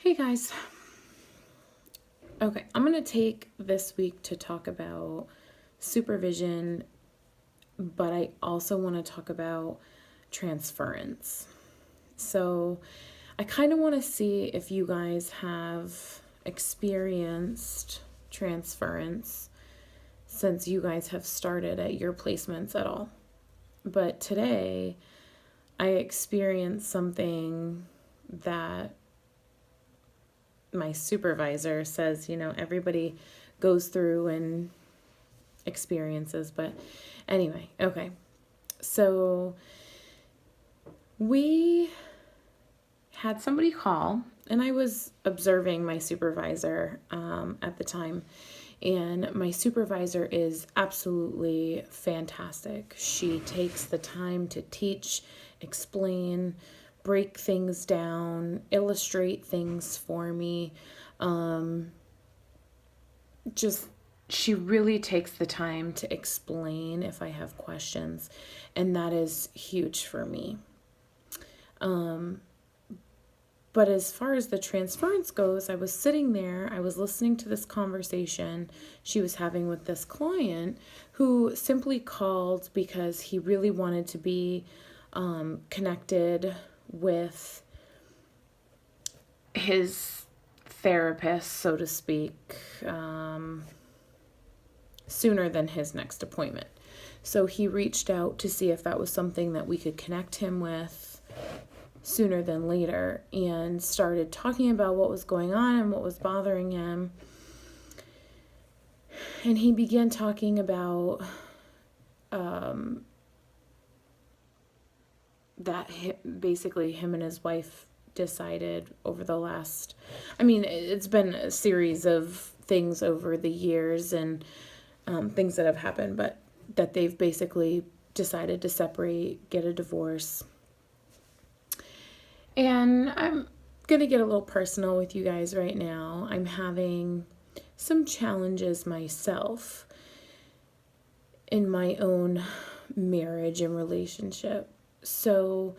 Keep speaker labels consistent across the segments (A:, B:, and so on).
A: Hey guys. Okay, I'm going to take this week to talk about supervision, but I also want to talk about transference. So, I kind of want to see if you guys have experienced transference since you guys have started at your placements at all. But today, I experienced something that my supervisor says, everybody goes through and experiences. But anyway, okay. So we had somebody call, and I was observing my supervisor at the time. And my supervisor is absolutely fantastic. She takes the time to teach, explain, break things down, illustrate things for me. She really takes the time to explain if I have questions, and that is huge for me. But as far as the transference goes, I was sitting there, I was listening to this conversation she was having with this client who simply called because he really wanted to be connected with his therapist, so to speak, sooner than his next appointment. So he reached out to see if that was something that we could connect him with sooner than later, and started talking about what was going on and what was bothering him. And he began talking about basically him and his wife decided over the last, it's been a series of things over the years and things that have happened, but that they've basically decided to separate, get a divorce. And I'm going to get a little personal with you guys right now. I'm having some challenges myself in my own marriage and relationship. So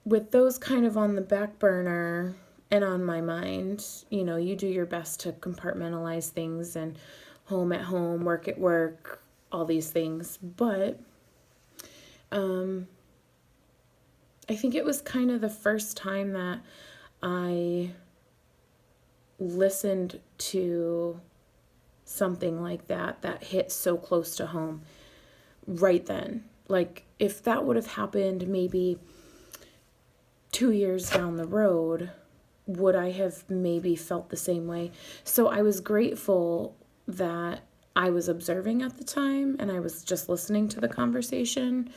A: with those kind of on the back burner and on my mind, you do your best to compartmentalize things, and home at home, work at work, all these things. But I think it was kind of the first time that I listened to something like that hit so close to home right then. Like, if that would have happened maybe 2 years down the road, would I have maybe felt the same way? So I was grateful that I was observing at the time and I was just listening to the conversation,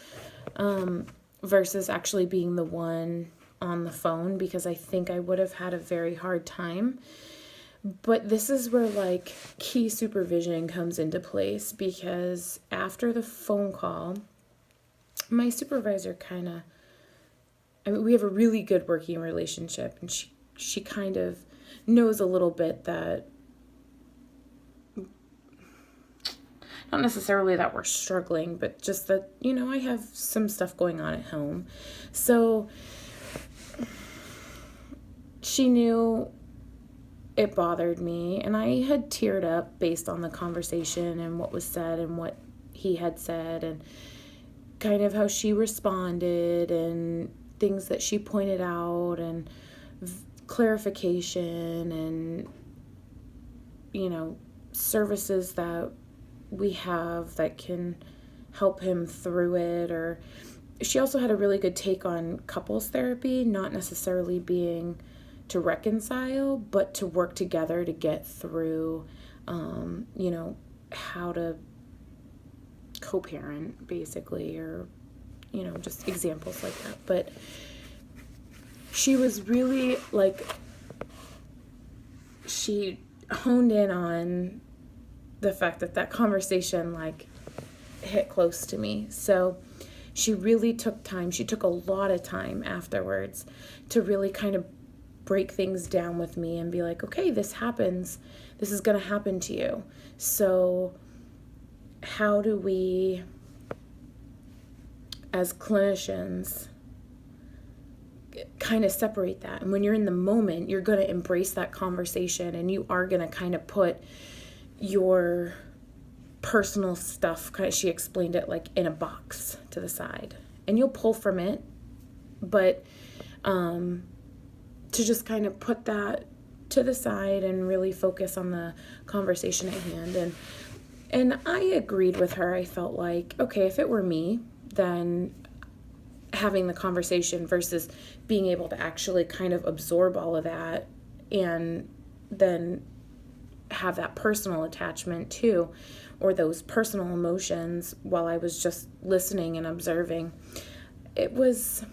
A: versus actually being the one on the phone, because I think I would have had a very hard time. But this is where key supervision comes into place, because after the phone call, my supervisor we have a really good working relationship, and she kind of knows a little bit that, not necessarily that we're struggling, but just that, I have some stuff going on at home. So she knew it bothered me, and I had teared up based on the conversation and what was said and what he had said, and kind of how she responded and things that she pointed out, and clarification, and services that we have that can help him through it. Or she also had a really good take on couples therapy, not necessarily being to reconcile, but to work together to get through, how to co-parent, basically, or, just examples like that. But she was really, she honed in on the fact that conversation, hit close to me. So she really took time. She took a lot of time afterwards to really kind of break things down with me and be like, okay, this happens. This is going to happen to you. So how do we, as clinicians, kind of separate that. And when you're in the moment, you're going to embrace that conversation, and you are going to kind of put your personal stuff, kind of, she explained it like in a box to the side, and you'll pull from it, but to just kind of put that to the side and really focus on the conversation at hand. And I agreed with her. I felt like, okay, if it were me, then having the conversation versus being able to actually kind of absorb all of that and then have that personal attachment too, or those personal emotions while I was just listening and observing. It was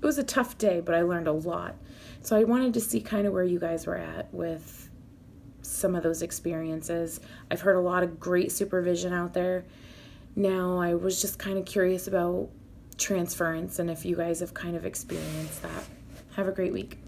A: a tough day, but I learned a lot. So I wanted to see kind of where you guys were at with some of those experiences. I've heard a lot of great supervision out there. Now I was just kind of curious about transference and if you guys have kind of experienced that. Have a great week.